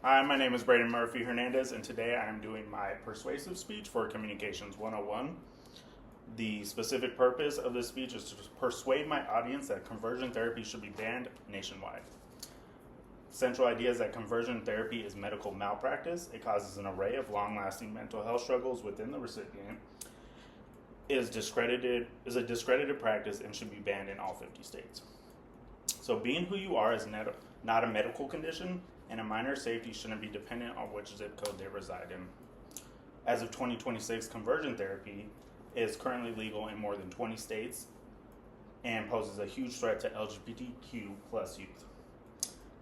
Hi, my name is Braden Murphy-Hernandez, and today I am doing my persuasive speech for Communications 101. The specific purpose of this speech is to persuade my audience that conversion therapy should be banned nationwide. Central idea is that conversion therapy is medical malpractice. It causes an array of long-lasting mental health struggles within the recipient. It is a discredited practice and should be banned in all 50 states. So being who you are is not a medical condition, and a minor's safety shouldn't be dependent on which zip code they reside in. As of 2026, conversion therapy is currently legal in more than 20 states and poses a huge threat to LGBTQ plus youth.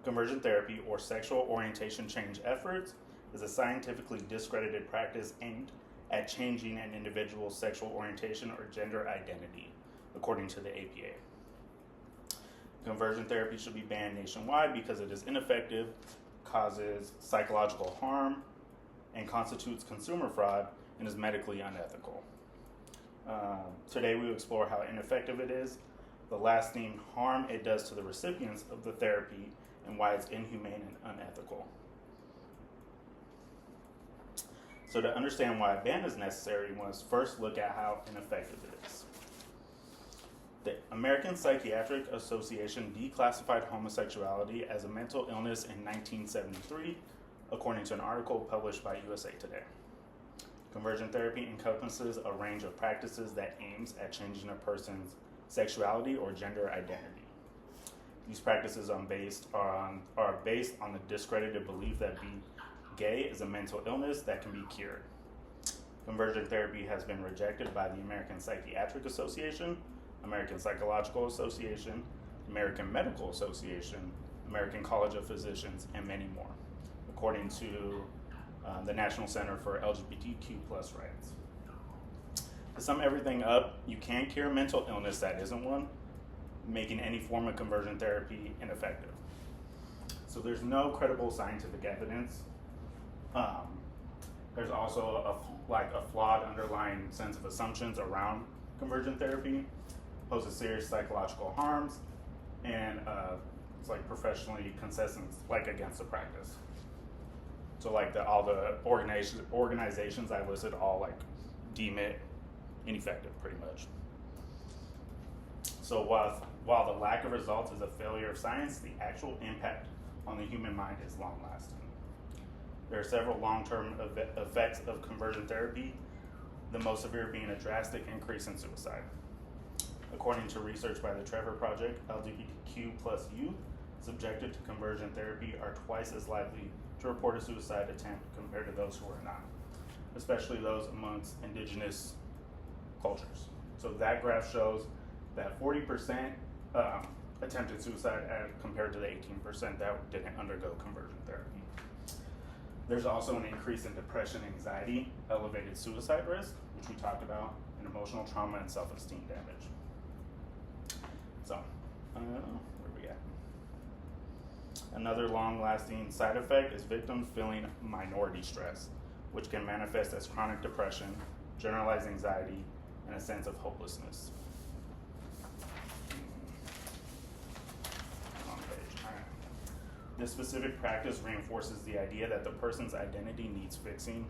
Conversion therapy, or sexual orientation change efforts, is a scientifically discredited practice aimed at changing an individual's sexual orientation or gender identity, according to the APA. Conversion therapy should be banned nationwide because it is ineffective, causes psychological harm, and constitutes consumer fraud and is medically unethical. Today we will explore how ineffective it is, the lasting harm it does to the recipients of the therapy, and why it's inhumane and unethical. So to understand why a ban is necessary, we must first look at how ineffective it is. The American Psychiatric Association declassified homosexuality as a mental illness in 1973, according to an article published by USA Today. Conversion therapy encompasses a range of practices that aims at changing a person's sexuality or gender identity. These practices are based on the discredited belief that being gay is a mental illness that can be cured. Conversion therapy has been rejected by the American Psychiatric Association, American Psychological Association, American Medical Association, American College of Physicians, and many more, according to the National Center for LGBTQ plus rights. To sum everything up, you can't cure mental illness that isn't one, making any form of conversion therapy ineffective. So there's no credible scientific evidence. There's also a flawed underlying sense of assumptions around conversion therapy, poses serious psychological harms, and it's professionally consistent against the practice. So all the organizations I listed all deem it ineffective pretty much. So while the lack of results is a failure of science, the actual impact on the human mind is long lasting. There are several long-term effects of conversion therapy, the most severe being a drastic increase in suicide. According to research by the Trevor Project, LGBTQ plus youth subjected to conversion therapy are twice as likely to report a suicide attempt compared to those who are not, especially those amongst indigenous cultures. So that graph shows that 40% attempted suicide compared to the 18% that didn't undergo conversion therapy. There's also an increase in depression, anxiety, elevated suicide risk, which we talked about, and emotional trauma and self-esteem damage. So, where are we at? Another long-lasting side effect is victims feeling minority stress, which can manifest as chronic depression, generalized anxiety, and a sense of hopelessness. This specific practice reinforces the idea that the person's identity needs fixing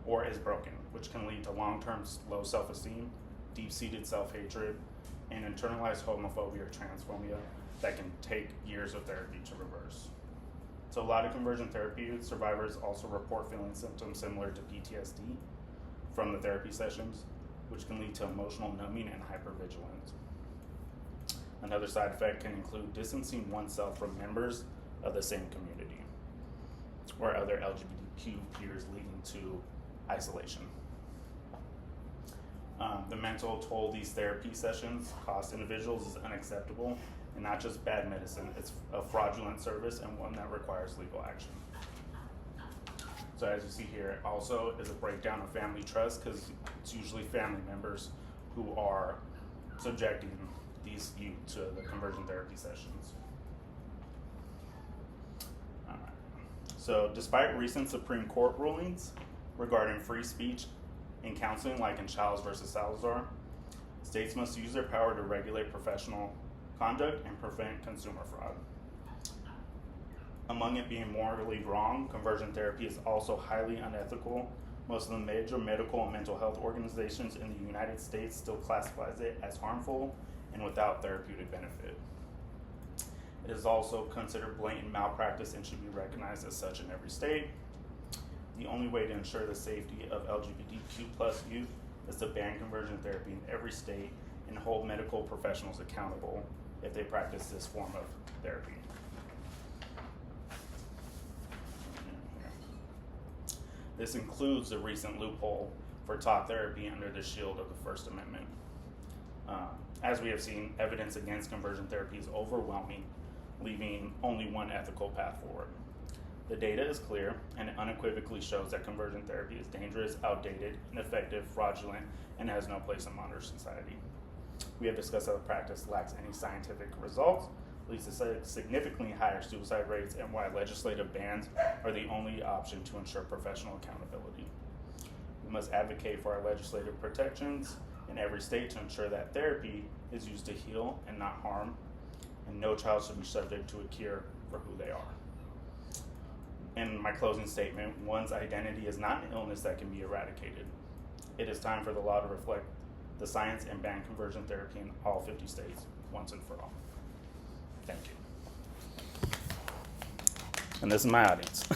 or is broken, which can lead to long-term low self-esteem, deep-seated self-hatred, and internalized homophobia or transphobia that can take years of therapy to reverse. So a lot of conversion therapy survivors also report feeling symptoms similar to PTSD from the therapy sessions, which can lead to emotional numbing and hypervigilance. Another side effect can include distancing oneself from members of the same community or other LGBTQ peers, leading to isolation. The mental toll these therapy sessions cost individuals is unacceptable, and not just bad medicine, it's a fraudulent service and one that requires legal action. So as you see here, also is a breakdown of family trust, because it's usually family members who are subjecting these youth to the conversion therapy sessions. So despite recent Supreme Court rulings regarding free speech in counseling, like in Childs versus Salazar, states must use their power to regulate professional conduct and prevent consumer fraud. Among it being morally wrong, conversion therapy is also highly unethical. Most of the major medical and mental health organizations in the United States still classifies it as harmful and without therapeutic benefit. It is also considered blatant malpractice and should be recognized as such in every state. The only way to ensure the safety of LGBTQ plus youth is to ban conversion therapy in every state and hold medical professionals accountable if they practice this form of therapy. This includes the recent loophole for talk therapy under the shield of the First Amendment. As we have seen, evidence against conversion therapy is overwhelming, leaving only one ethical path forward. The data is clear and it unequivocally shows that conversion therapy is dangerous, outdated, ineffective, fraudulent, and has no place in modern society. We have discussed how the practice lacks any scientific results, leads to significantly higher suicide rates, and why legislative bans are the only option to ensure professional accountability. We must advocate for our legislative protections in every state to ensure that therapy is used to heal and not harm, and no child should be subject to a cure for who they are. In my closing statement, one's identity is not an illness that can be eradicated. It is time for the law to reflect the science and ban conversion therapy in all 50 states, once and for all. Thank you. And this is my audience.